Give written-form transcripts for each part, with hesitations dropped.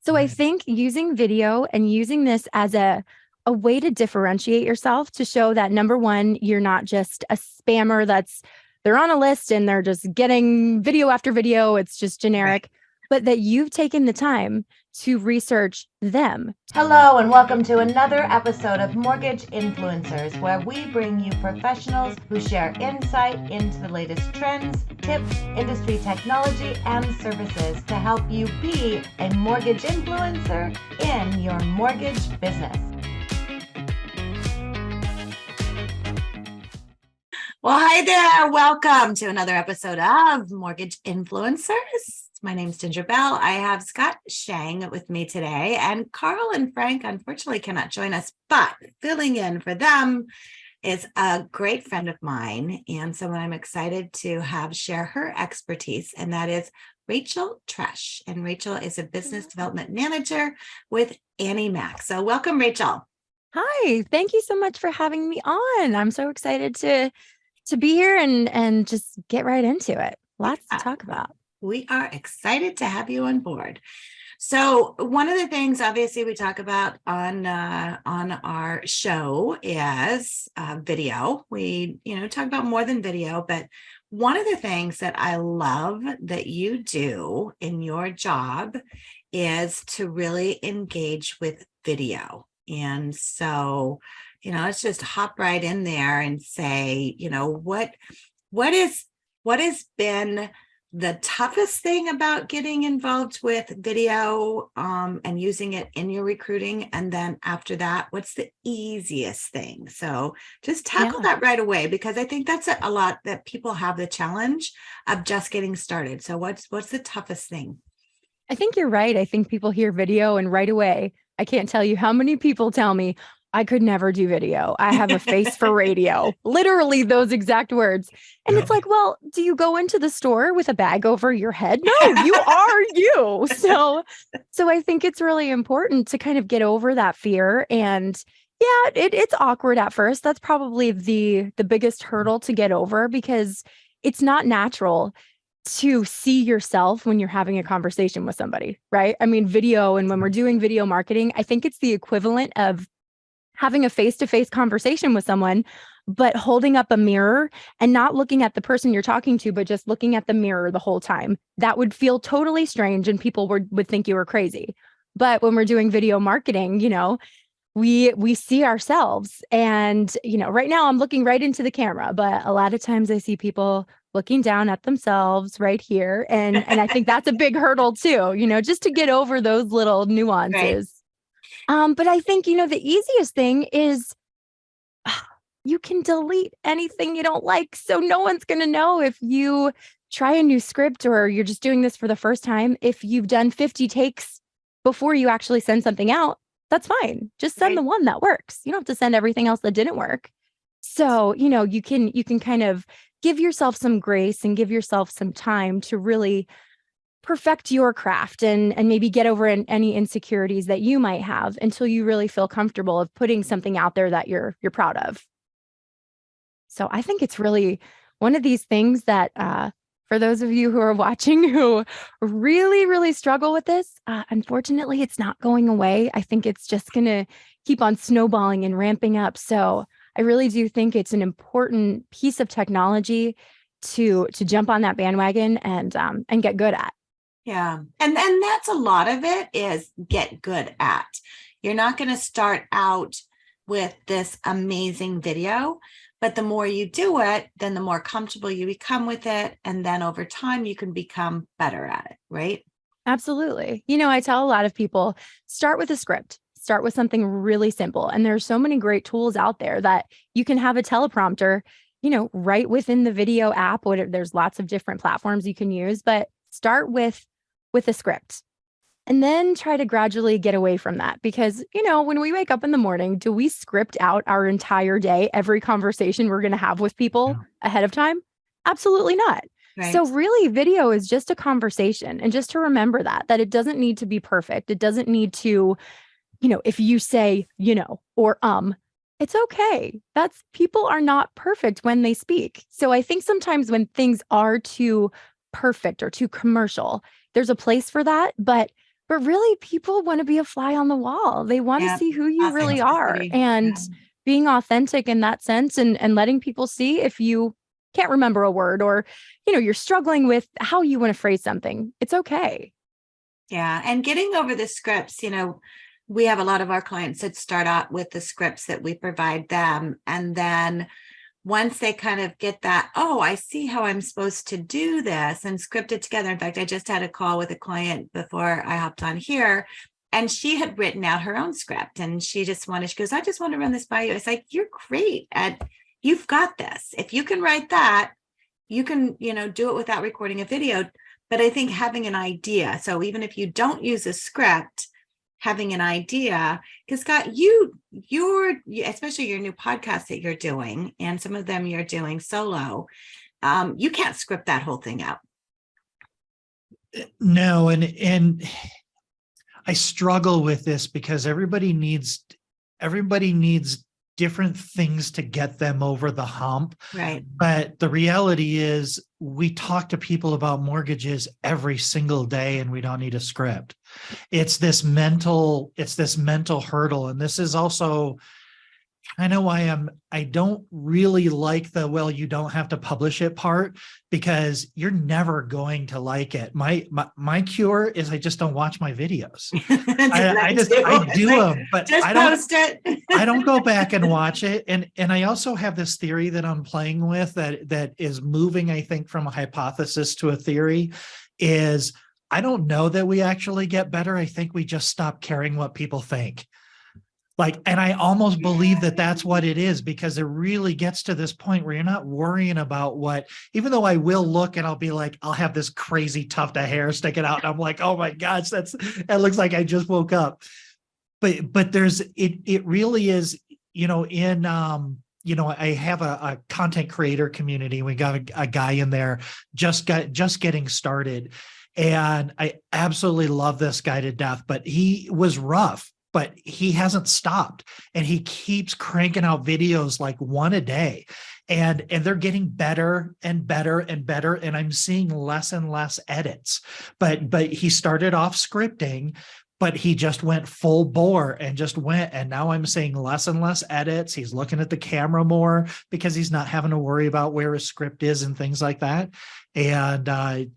So I think using video and using this as a way to differentiate yourself to show that number one, you're not just a spammer they're on a list and they're just getting video after video. It's just Right. generic, but that you've taken the time to research them. Hello, and welcome to another episode of Mortgage Influencers, where we bring you professionals who share insight into the latest trends, tips, industry technology, and services to help you be a mortgage influencer in your mortgage business. Well, hi there. Welcome to another episode of Mortgage Influencers. My name's Ginger Bell. I have Scott Schang with me today, and Carl and Frank unfortunately cannot join us, but filling in for them is a great friend of mine and someone I'm excited to have share her expertise, and that is Rachel Tresh. And Rachel is a business development manager with Annie Mac. So welcome, Rachel. Hi, thank you so much for having me on. I'm so excited to be here and just get right into it. Lots to talk about. We are excited to have you on board. So one of the things, obviously, we talk about on our show is video. We, talk about more than video, but one of the things that I love that you do in your job is to really engage with video. And so, let's just hop right in there and say, what has been the toughest thing about getting involved with video and using it in your recruiting? And then after that, what's the easiest thing? So just tackle that right away, because I think that's a lot that people have the challenge of just getting started. So what's the toughest thing? I think you're right. I think people hear video and right away, I can't tell you how many people tell me, I could never do video. I have a face for radio. Literally those exact words. And it's like, well, do you go into the store with a bag over your head? No, you are you. So I think it's really important to kind of get over that fear. And yeah, it's awkward at first. That's probably the biggest hurdle to get over, because it's not natural to see yourself when you're having a conversation with somebody, right? I mean, video, and when we're doing video marketing, I think it's the equivalent of having a face-to-face conversation with someone, but holding up a mirror and not looking at the person you're talking to, but just looking at the mirror the whole time. That would feel totally strange and people would think you were crazy. But when we're doing video marketing, we see ourselves, and, right now I'm looking right into the camera, but a lot of times I see people looking down at themselves right here. And I think that's a big hurdle too, just to get over those little nuances. Right. But I think, the easiest thing is you can delete anything you don't like. So no one's going to know if you try a new script or you're just doing this for the first time. If you've done 50 takes before you actually send something out, that's fine. Just send the one that works. You don't have to send everything else that didn't work. So, you can kind of give yourself some grace and give yourself some time to really perfect your craft and maybe get over any insecurities that you might have until you really feel comfortable of putting something out there that you're proud of. So I think it's really one of these things that for those of you who are watching who really, really struggle with this, unfortunately, it's not going away. I think it's just going to keep on snowballing and ramping up. So I really do think it's an important piece of technology to jump on that bandwagon and get good at. Yeah. And that's a lot of it is get good at. You're not going to start out with this amazing video, but the more you do it, then the more comfortable you become with it. And then over time, you can become better at it, right? Absolutely. I tell a lot of people, start with a script, start with something really simple. And there's so many great tools out there that you can have a teleprompter, right within the video app. There's lots of different platforms you can use, but start with a script and then try to gradually get away from that. Because, when we wake up in the morning, do we script out our entire day, every conversation we're going to have with people ahead of time? Absolutely not. Right. So really, video is just a conversation. And just to remember that it doesn't need to be perfect. It doesn't need to, if you say, or it's okay. People are not perfect when they speak. So I think sometimes when things are too perfect or too commercial, there's a place for that. But But really, people want to be a fly on the wall. They want to Yeah. see who you really are. Authenticity. And Yeah. being authentic in that sense, and letting people see if you can't remember a word, or, you're struggling with how you want to phrase something. It's okay. Yeah. And getting over the scripts, we have a lot of our clients that start out with the scripts that we provide them. And then once they kind of get that, oh, I see how I'm supposed to do this, and script it together. In fact, I just had a call with a client before I hopped on here, and she had written out her own script, and she goes, I just want to run this by you. It's like, you're great you've got this. If you can write that, you can, do it without recording a video. But I think having an idea, so even if you don't use a script, having an idea, because Scott, you're especially your new podcast that you're doing, and some of them you're doing solo, you can't script that whole thing out. No, and I struggle with this because everybody needs different things to get them over the hump. Right. But the reality is we talk to people about mortgages every single day, and we don't need a script. It's this mental hurdle. And this is also kind of why I don't really like the, you don't have to publish it part, because you're never going to like it. My cure is I just don't watch my videos. I do them, but just post it. I don't go back and watch it. And I also have this theory that I'm playing with that is moving, I think, from a hypothesis to a theory, is I don't know that we actually get better. I think we just stop caring what people think. And I almost believe that that's what it is, because it really gets to this point where you're not worrying about even though I will look and I'll be like, I'll have this crazy tuft of hair sticking out. And I'm like, oh my gosh, that looks like I just woke up. But it really is, I have a content creator community. We got a guy in there just getting started. And I absolutely love this guy to death, but he was rough. But he hasn't stopped, and he keeps cranking out videos like one a day, and they're getting better and better and better. And I'm seeing less and less edits, but he started off scripting, but he just went full bore and and now I'm seeing less and less edits. He's looking at the camera more because he's not having to worry about where his script is and things like that. And,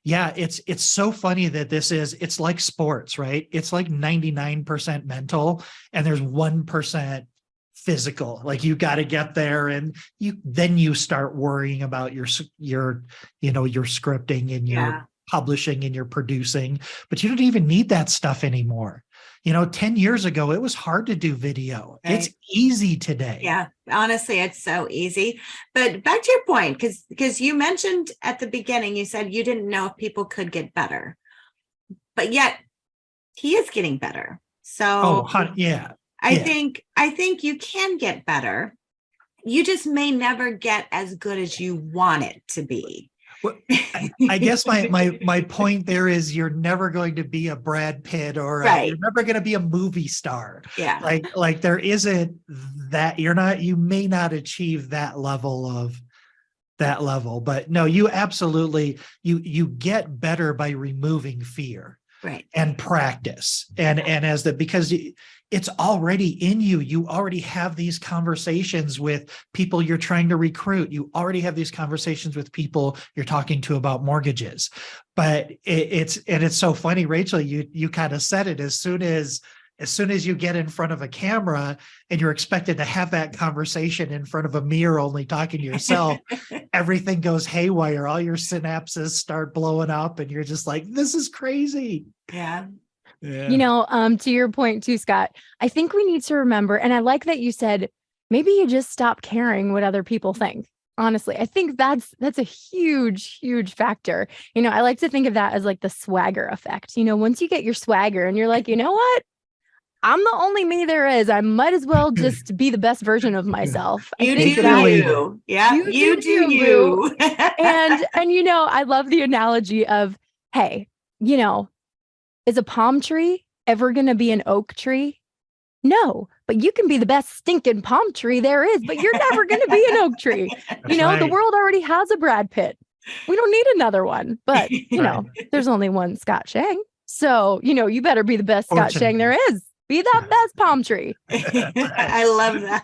yeah, it's so funny that it's like sports, right? It's like 99% mental and there's 1% physical. Like you got to get there, and then you start worrying about your scripting and your publishing and your producing, but you don't even need that stuff anymore. 10 years ago, it was hard to do video. Right. It's easy today. Yeah, honestly, it's so easy. But back to your point, because you mentioned at the beginning, you said you didn't know if people could get better, but yet he is getting better. So yeah. I think you can get better. You just may never get as good as you want it to be. Well, I guess my point there is you're never going to be a Brad Pitt or you're never going to be a movie star. Yeah. Like there isn't that, you may not achieve that level, but no, you absolutely, you get better by removing fear. Right. And practice. Because it's already in you. You already have these conversations with people you're trying to recruit. You already have these conversations with people you're talking to about mortgages. But it's so funny, Rachel, you kind of said it, as soon as you get in front of a camera and you're expected to have that conversation in front of a mirror, only talking to yourself, everything goes haywire. All your synapses start blowing up and you're just like, this is crazy. Yeah. To your point too, Scott, I think we need to remember, and I like that you said, maybe you just stop caring what other people think. Honestly, I think that's a huge, huge factor. I like to think of that as like the swagger effect. Once you get your swagger and you're like, you know what? I'm the only me there is. I might as well just be the best version of myself. You do you. Yeah, you do you. And I love the analogy of, hey, is a palm tree ever going to be an oak tree? No, but you can be the best stinking palm tree there is, but you're never going to be an oak tree. Right. The world already has a Brad Pitt. We don't need another one, but there's only one Scott Schang. So, you better be the best Scott Schang there is. Be that best palm tree. I love that.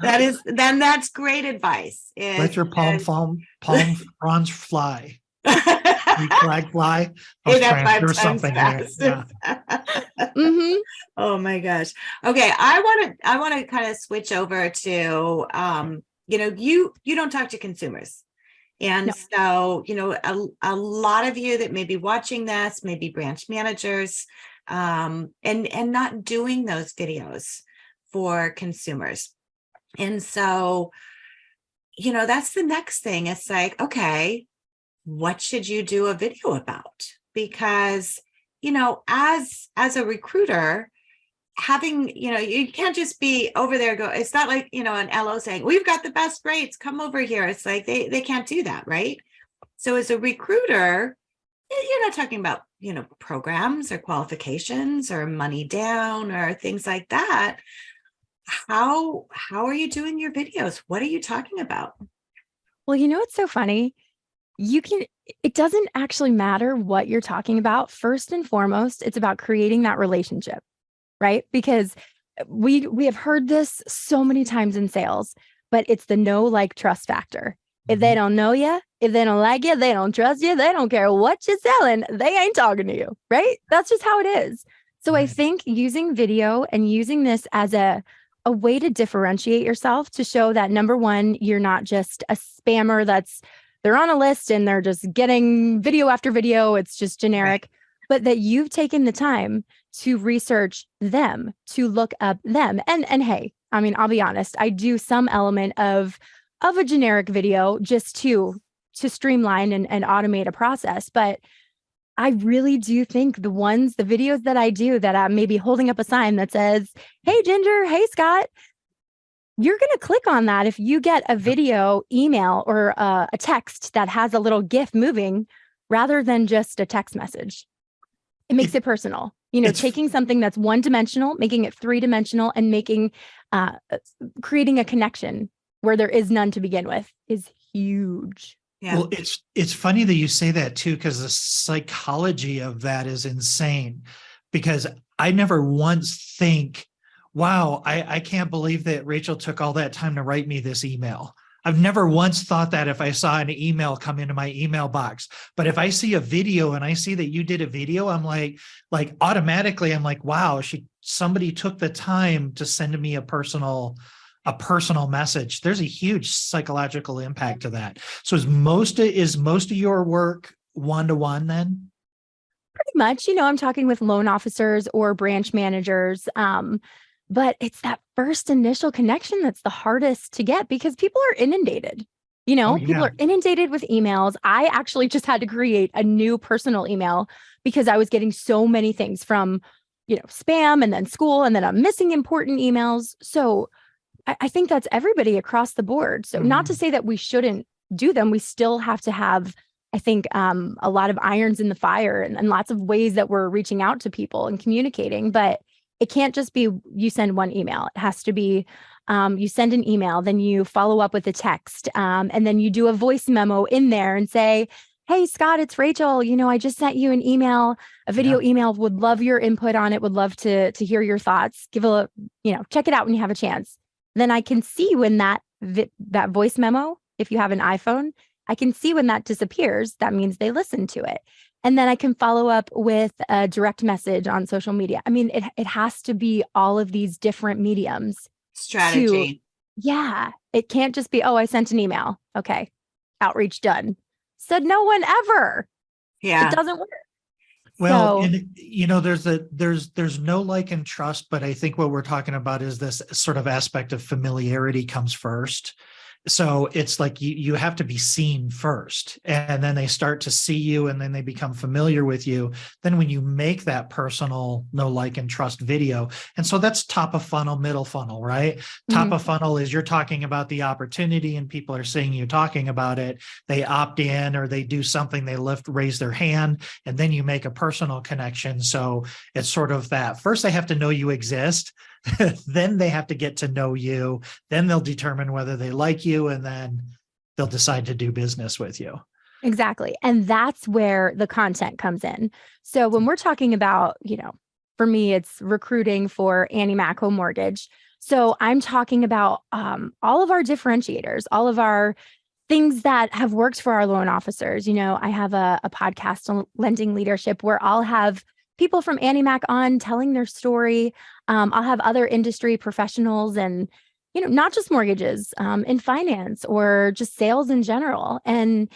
That's great advice. Let your palm fronds fly. Flag fly. Say that 5 times something fast. here. Mm-hmm. Oh my gosh. Okay, I want to kind of switch over to you don't talk to consumers. And No. so, a lot of you that may be watching this, may be branch managers, and not doing those videos for consumers. And so, that's the next thing. It's like, okay, what should you do a video about? Because, as a recruiter, having, you can't just be over there it's not like, an LO saying, we've got the best rates, come over here. It's like, they can't do that. Right. So as a recruiter, you're not talking about, programs or qualifications or money down or things like that. How are you doing your videos? What are you talking about? Well, it's so funny. It doesn't actually matter what you're talking about. First and foremost, it's about creating that relationship. Right? Because we have heard this so many times in sales, but it's the know, like, trust factor. If they don't know you, if they don't like you, they don't trust you, they don't care what you're selling, they ain't talking to you, right? That's just how it is. So I think using video and using this as a way to differentiate yourself, to show that, number one, you're not just a spammer they're on a list and they're just getting video after video, it's just generic, but that you've taken the time to research them, to look up them. And hey, I mean, I'll be honest, I do some element of a generic video just to streamline and automate a process. But I really do think the videos that I do, that I'm maybe holding up a sign that says, hey, Ginger, hey, Scott, you're going to click on that if you get a video, email, or a text that has a little GIF moving rather than just a text message. It makes it personal. Taking something that's one-dimensional, making it three-dimensional, and creating a connection where there is none to begin with is huge. Yeah. Well, it's funny that you say that too, because the psychology of that is insane. Because I never once think, wow, I can't believe that Rachel took all that time to write me this email. I've never once thought that if I saw an email come into my email box. But if I see a video and I see that you did a video, I'm like automatically, I'm like, wow, somebody took the time to send me a personal message. There's a huge psychological impact to that. So is most of your work one-to-one then? Pretty much, I'm talking with loan officers or branch managers. But it's that first initial connection that's the hardest to get, because people are inundated. People are inundated with emails. I actually just had to create a new personal email because I was getting so many things from, spam and then school, and then I'm missing important emails. So I think that's everybody across the board. So not to say that we shouldn't do them. We still have to have, I think, a lot of irons in the fire and lots of ways that we're reaching out to people and communicating. But it can't just be you send one email. It has to be you send an email, then you follow up with a text, and then you do a voice memo in there and say, hey, Scott, it's Rachel. I just sent you an email, a video email. Would love your input on it. Would love to hear your thoughts. Check it out when you have a chance. Then I can see when that voice memo, if you have an iPhone, I can see when that disappears. That means they listened to it. And then I can follow up with a direct message on social media. I mean, it has to be all of these different mediums. Strategy. It can't just be, I sent an email. Okay. Outreach done. Said no one ever. Yeah. It doesn't work. Well, there's no like and trust, but I think what we're talking about is this sort of aspect of familiarity comes first. So it's like you have to be seen first, and then they start to see you, and then they become familiar with you. Then when you make that personal know, like, and trust video, and so that's top of funnel, middle funnel, right? Top of funnel is you're talking about the opportunity and people are seeing you talking about it. They opt in or they do something, they raise their hand, and then you make a personal connection. So it's sort of that. First, they have to know you exist. Then they have to get to know you. Then they'll determine whether they like you, and then they'll decide to do business with you. Exactly. And that's where the content comes in. So when we're talking about, for me, it's recruiting for Annie Mac Home Mortgage. So I'm talking about all of our differentiators, all of our things that have worked for our loan officers. I have a podcast on lending leadership where I'll have people from Annie Mac on telling their story. I'll have other industry professionals and, not just mortgages, in finance or just sales in general. And,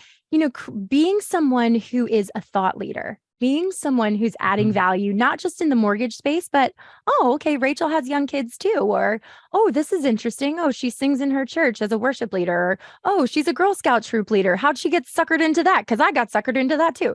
being someone who is a thought leader, being someone who's adding value, not just in the mortgage space, but, oh, okay, Rachel has young kids too. Or, oh, this is interesting. Oh, she sings in her church as a worship leader. Or, oh, she's a Girl Scout troop leader. How'd she get suckered into that? Because I got suckered into that too.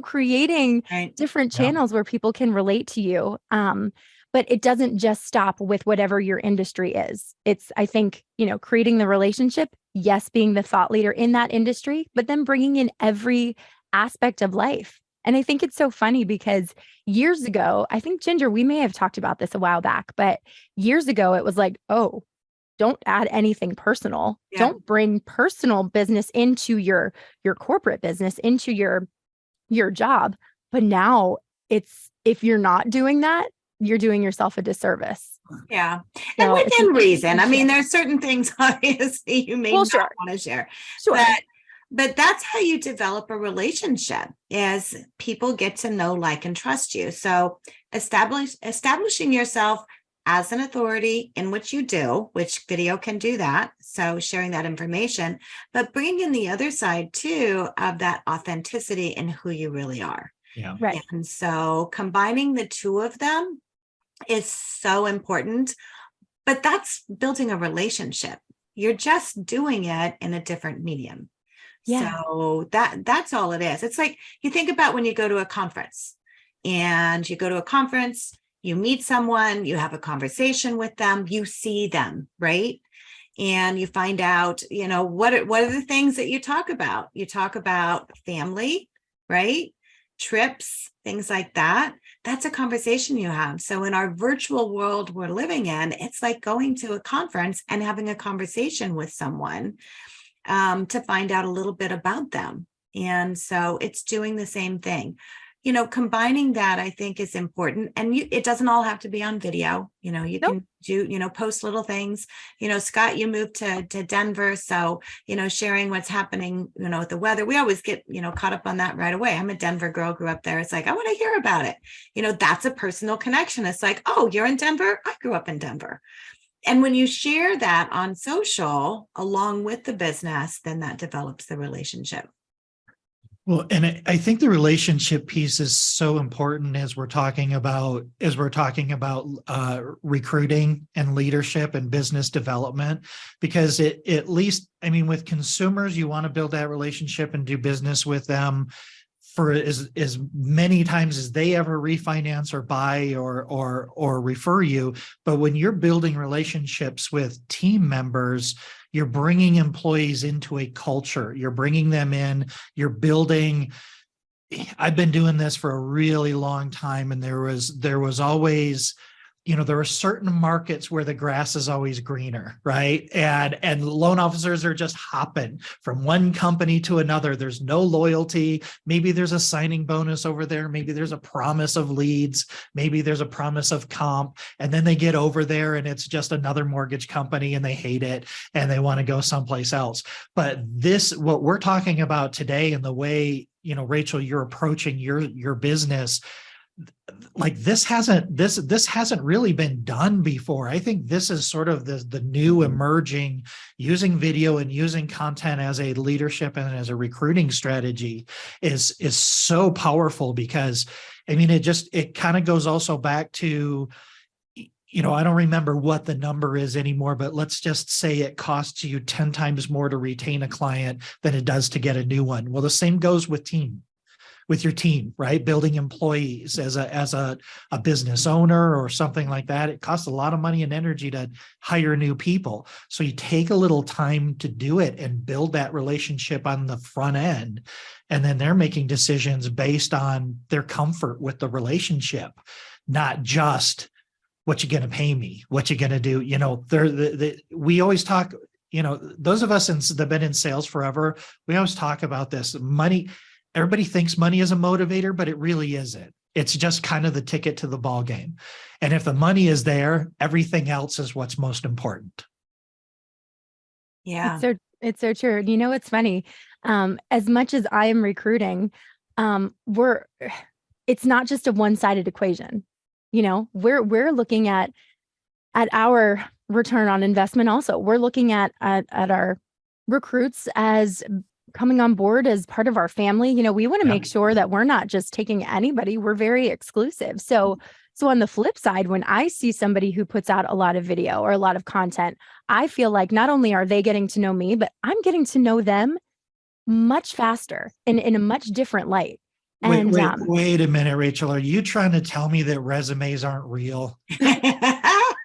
Creating Right. different channels where people can relate to you. But it doesn't just stop with whatever your industry is. It's, I think, creating the relationship, yes, being the thought leader in that industry, but then bringing in every aspect of life. And I think it's so funny because years ago, I think Ginger, we may have talked about this a while back, but years ago it was like, oh, don't add anything personal. Yeah. Don't bring personal business into your corporate business, into your job. But now it's, if you're not doing that, you're doing yourself a disservice. Yeah. And So within reason. I mean, there's certain things obviously you may not want to share. Sure. But that's how you develop a relationship, is people get to know, like, and trust you. So establishing yourself as an authority in what you do, which video can do that. So sharing that information, but bringing in the other side too of that authenticity in who you really are. Yeah. Right. And so combining the two of them is so important, but that's building a relationship. You're just doing it in a different medium. Yeah. So that's all it is. It's like, you think about when you go to a conference, you meet someone, you have a conversation with them, you see them, right? And you find out, what are the things that you talk about? You talk about family, right? Trips, things like that. That's a conversation you have. So in our virtual world we're living in, it's like going to a conference and having a conversation with someone to find out a little bit about them. And so it's doing the same thing. Combining that, I think, is important. And it doesn't all have to be on video. You can do, post little things. Scott, you moved to Denver. So, sharing what's happening, with the weather. We always get, caught up on that right away. I'm a Denver girl, grew up there. It's like, I want to hear about it. That's a personal connection. It's like, oh, you're in Denver? I grew up in Denver. And when you share that on social along with the business, then that develops the relationship. Well, and I think the relationship piece is so important as we're talking about recruiting and leadership and business development, because it, at least, I mean, with consumers, you want to build that relationship and do business with them for as many times as they ever refinance or buy or refer you. But when you're building relationships with team members, you're bringing employees into a culture. You're bringing them in. You're building. I've been doing this for a really long time, and there was always, there are certain markets where the grass is always greener, right? And loan officers are just hopping from one company to another. There's no loyalty. Maybe there's a signing bonus over there. Maybe there's a promise of leads. Maybe there's a promise of comp. And then they get over there and it's just another mortgage company and they hate it and they want to go someplace else. But what we're talking about today, and the way, Rachel, you're approaching your business, like this hasn't really been done before. I think this is sort of the new emerging, using video and using content as a leadership and as a recruiting strategy is so powerful, because I mean, it kind of goes also back to, I don't remember what the number is anymore, but let's just say it costs you 10 times more to retain a client than it does to get a new one. Well, the same goes with your team, right? Building employees as a business owner or something like that. It costs a lot of money and energy to hire new people. So you take a little time to do it and build that relationship on the front end. And then they're making decisions based on their comfort with the relationship, not just what you going to pay me, what you going to do. We always talk, those of us that have been in sales forever, we always talk about this money. Everybody thinks money is a motivator, but it really isn't. It's just kind of the ticket to the ball game. And if the money is there, everything else is what's most important. Yeah. It's so true. You know, it's funny. As much as I am recruiting, it's not just a one-sided equation. We're looking at our return on investment. Also, we're looking at our recruits as coming on board as part of our family. We want to make sure that we're not just taking anybody. We're very exclusive. So on the flip side, when I see somebody who puts out a lot of video or a lot of content, I feel like not only are they getting to know me, but I'm getting to know them much faster and in a much different light. And wait a minute, Rachel. Are you trying to tell me that resumes aren't real?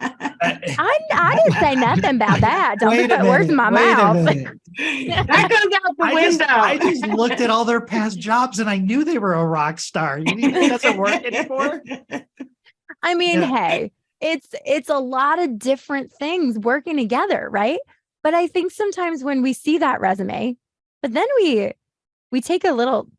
I didn't say nothing about that. Don't put words in my mouth. That goes out the window. I just looked at all their past jobs and I knew they were a rock star. You mean it doesn't work anymore? I mean, hey, it's a lot of different things working together, right? But I think sometimes when we see that resume, but then we take a little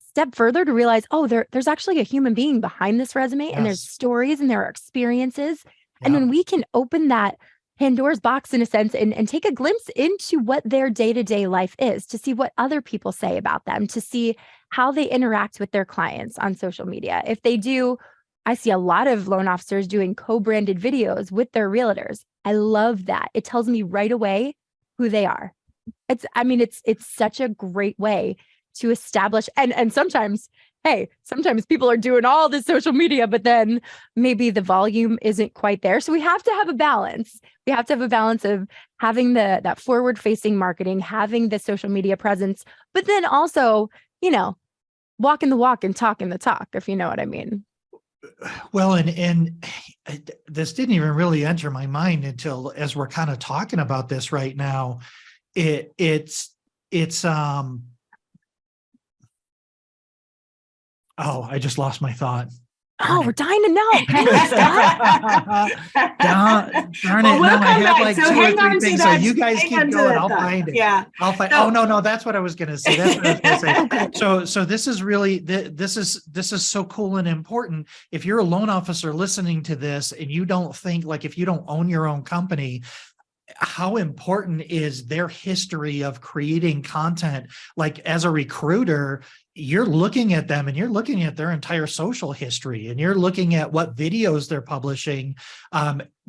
step further to realize, oh, there's actually a human being behind this resume, and there's stories and there are experiences. And then we can open that Pandora's box in a sense and take a glimpse into what their day-to-day life is, to see what other people say about them, to see how they interact with their clients on social media. If they do, I see a lot of loan officers doing co-branded videos with their realtors. I love that. It tells me right away who they are. It's such a great way to establish, and sometimes people are doing all this social media, but then maybe the volume isn't quite there. So we have to have a balance. We have to have a balance of having that forward-facing marketing, having the social media presence, but then also, walking the walk and talking the talk, if you know what I mean. Well, and this didn't even really enter my mind until as we're kind of talking about this right now. I just lost my thought. We're dying to know. Darn it. We'll I had like so 2 or 3 things. So you guys keep going. I'll find it. Yeah. I'll find. No. That's what I was going to say. So this is really, this is so cool and important. If you're a loan officer listening to this and you don't think, like, if you don't own your own company, how important is their history of creating content? Like, as a recruiter, you're looking at them and you're looking at their entire social history and you're looking at what videos they're publishing,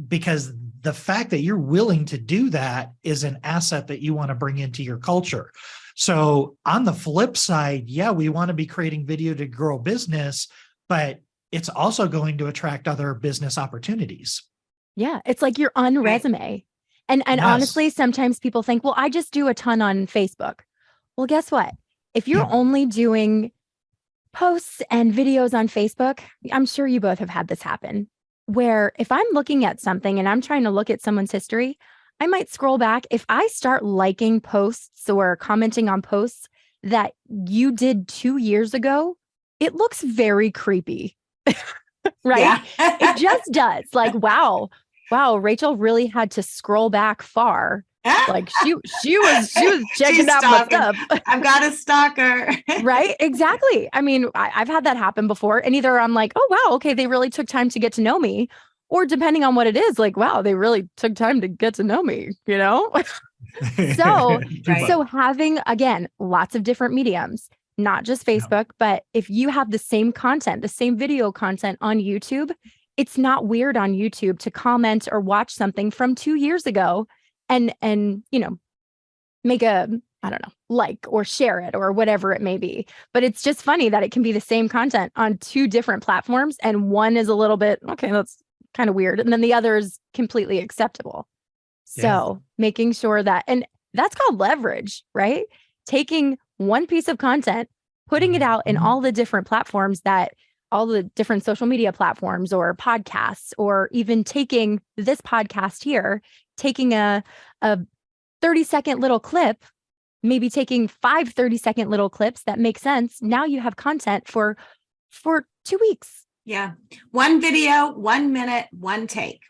because the fact that you're willing to do that is an asset that you want to bring into your culture. So on the flip side, we want to be creating video to grow business, but it's also going to attract other business opportunities. Yeah, it's like your resume. And honestly, sometimes people think, well, I just do a ton on Facebook. Well, guess what? If you're only doing posts and videos on Facebook, I'm sure you both have had this happen, where if I'm looking at something and I'm trying to look at someone's history, I might scroll back. If I start liking posts or commenting on posts that you did 2 years ago, it looks very creepy, right? It just does. Like, wow, Rachel really had to scroll back far. Like she was checking out my stuff. I've got a stalker. Right? Exactly. I mean, I've had that happen before. And either I'm like, oh, wow, okay, they really took time to get to know me. Or depending on what it is, like, wow, they really took time to get to know me, So having, again, lots of different mediums, not just Facebook, but if you have the same content, the same video content on YouTube, it's not weird on YouTube to comment or watch something from 2 years ago and make a, I don't know, like or share it or whatever it may be. But it's just funny that it can be the same content on 2 different platforms, and one is a little bit, okay, that's kind of weird, and then the other is completely acceptable. So making sure that, and that's called leverage, right? Taking one piece of content, putting it out in all the different platforms, that all the different social media platforms or podcasts, or even taking this podcast here, taking a 30-second little clip, maybe taking 5 30-second little clips that make sense. Now you have content for 2 weeks. Yeah. 1 video, 1 minute, 1 take.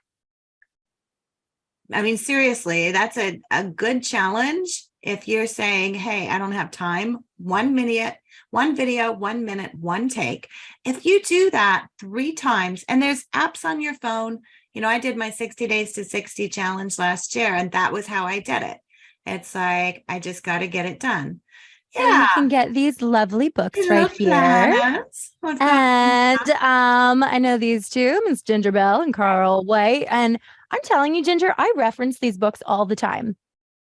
I mean, seriously, that's a good challenge. If you're saying, hey, I don't have time, 1 minute, one video, 1 minute, one take. If you do that 3 times, and there's apps on your phone, I did my 60 days to 60 challenge last year, and that was how I did it. It's like, I just got to get it done. So you can get these lovely books right here. And I know these two, Miss Ginger Bell and Carl White. And I'm telling you, Ginger, I reference these books all the time.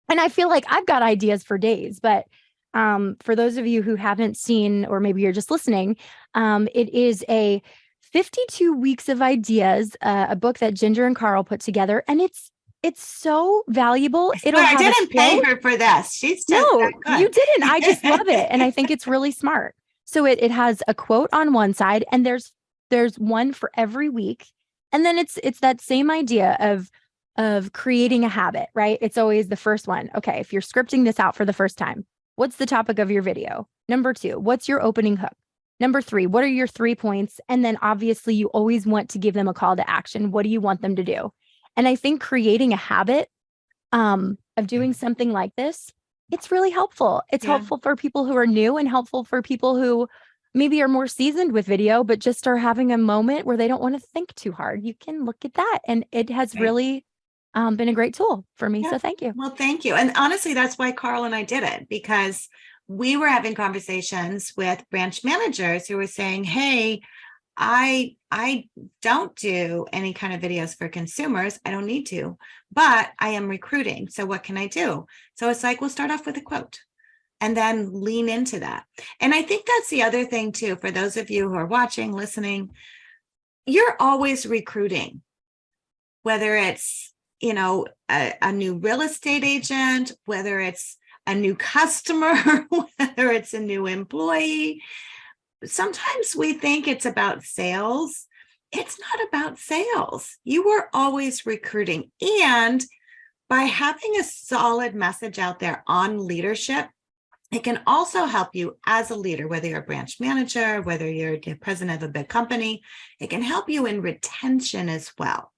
And I feel like I've got ideas for days. But for those of you who haven't seen, or maybe you're just listening, it is a 52 weeks of ideas, a book that Ginger and Carl put together. And it's so valuable. I didn't pay her for this. She's just no, you didn't. I just love it. And I think it's really smart. So it has a quote on one side, and there's one for every week. And then it's that same idea of creating a habit, right? It's always the first one. Okay, if you're scripting this out for the first time, what's the topic of your video? Number 2, what's your opening hook? Number 3, what are your 3 points? And then obviously you always want to give them a call to action. What do you want them to do? And I think creating a habit of doing something like this, it's really helpful. It's helpful for people who are new, and helpful for people who maybe are more seasoned with video, but just are having a moment where they don't want to think too hard. You can look at that. And it has really been a great tool for me. So thank you. Well, thank you. And honestly, that's why Carl and I did it, because we were having conversations with branch managers who were saying, hey, I don't do any kind of videos for consumers. I don't need to, but I am recruiting. So what can I do? So it's like, we'll start off with a quote and then lean into that. And I think that's the other thing too, for those of you who are watching, listening, you're always recruiting, whether it's, a new real estate agent, whether it's a new customer, whether it's a new employee. Sometimes we think it's about sales. It's not about sales. You are always recruiting. And by having a solid message out there on leadership, it can also help you as a leader, whether you're a branch manager, whether you're the president of a big company. It can help you in retention as well.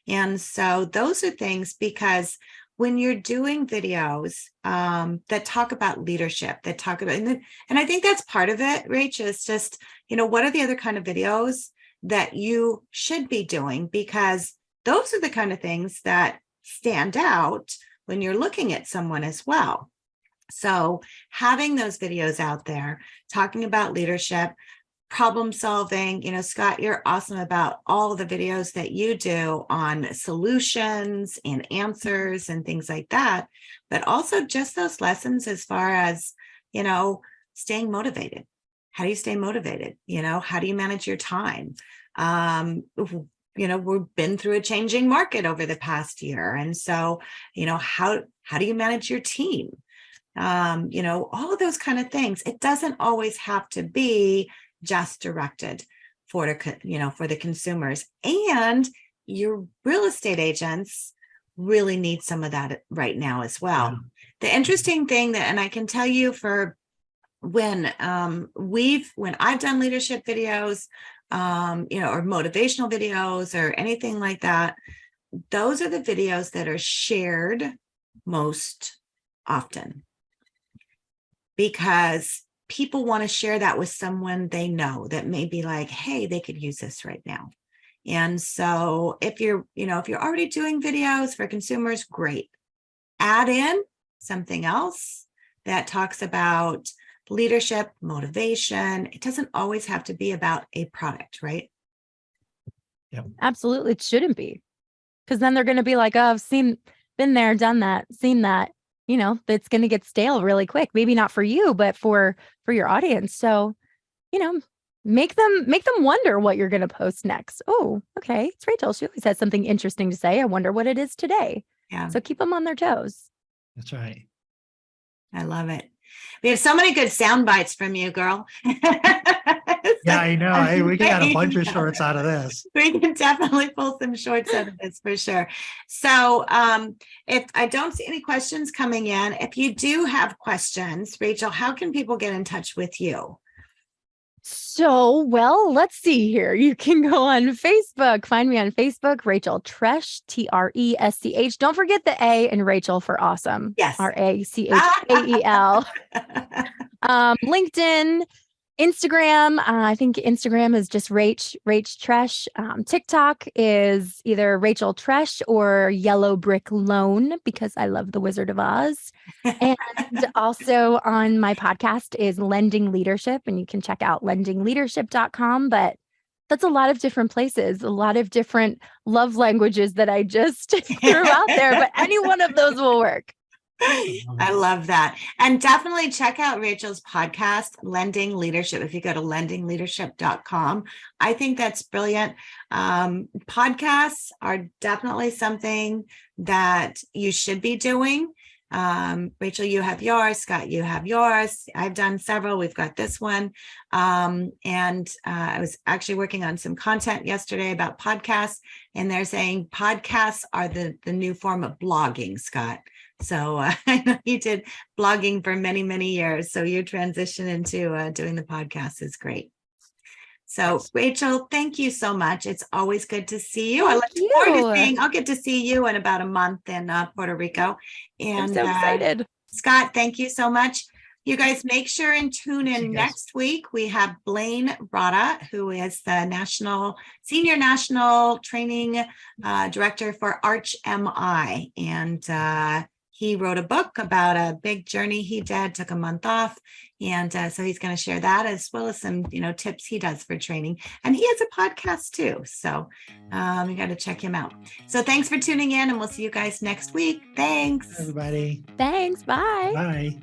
And so those are things, because when you're doing videos that talk about leadership, that talk about, and I think that's part of it, Rach, is just, what are the other kind of videos that you should be doing? Because those are the kind of things that stand out when you're looking at someone as well. So having those videos out there, talking about leadership, problem solving, Scott, you're awesome about all the videos that you do on solutions and answers and things like that, but also just those lessons as far as, staying motivated. How do you stay motivated? How do you manage your time? We've been through a changing market over the past year. And so, how do you manage your team? All of those kind of things. It doesn't always have to be just directed for the consumers. And your real estate agents really need some of that right now as well. Yeah. The interesting thing that, and I can tell you, for when I've done leadership videos, or motivational videos or anything like that, those are the videos that are shared most often, because people want to share that with someone they know that may be like, hey, they could use this right now. And so if you're already doing videos for consumers, great. Add in something else that talks about leadership, motivation. It doesn't always have to be about a product, right? Yep. Absolutely. It shouldn't be. Because then they're going to be like, oh, I've been there, done that, seen that. That's going to get stale really quick. Maybe not for you, but for your audience. So, make them wonder what you're going to post next. Oh, okay. It's Rachel. She always has something interesting to say. I wonder what it is today. Yeah. So keep them on their toes. That's right. I love it. We have so many good sound bites from you, girl. Yeah, I know. Hey, we got a bunch of shorts out of this. We can definitely pull some shorts out of this for sure. So if I don't see any questions coming in, if you do have questions, Rachel, how can people get in touch with you? So, well, let's see here. You can go on Facebook. Find me on Facebook, Rachel Tresh, Tresch. Don't forget the A in Rachel for awesome. Yes. Rachel. LinkedIn, Instagram. I think Instagram is just Rach Tresh. TikTok is either Rachel Tresh or Yellow Brick Loan because I love the Wizard of Oz. And also on my podcast is Lending Leadership, and you can check out lendingleadership.com. But that's a lot of different places, a lot of different love languages that I just threw out there, but any one of those will work. I love that. And definitely check out Rachel's podcast, Lending Leadership. If you go to lendingleadership.com, I think that's brilliant. Podcasts are definitely something that you should be doing. Rachel, you have yours. Scott, you have yours. I've done several. We've got this one. And I was actually working on some content yesterday about podcasts, and they're saying podcasts are the new form of blogging, Scott. So I know you did blogging for many, many years. So your transition into doing the podcast is great. So Rachel, thank you so much. It's always good to see you. I look forward to I'll get to see you in about a month in Puerto Rico. And I'm so excited. Scott, thank you so much. You guys make sure and tune in next week. We have Blaine Rada, who is the Senior National Training Director for ArchMI. And he wrote a book about a big journey he did, took a month off. And so he's going to share that as well as some, tips he does for training. And he has a podcast too. So you got to check him out. So thanks for tuning in, and we'll see you guys next week. Thanks. Everybody. Thanks. Bye. Bye.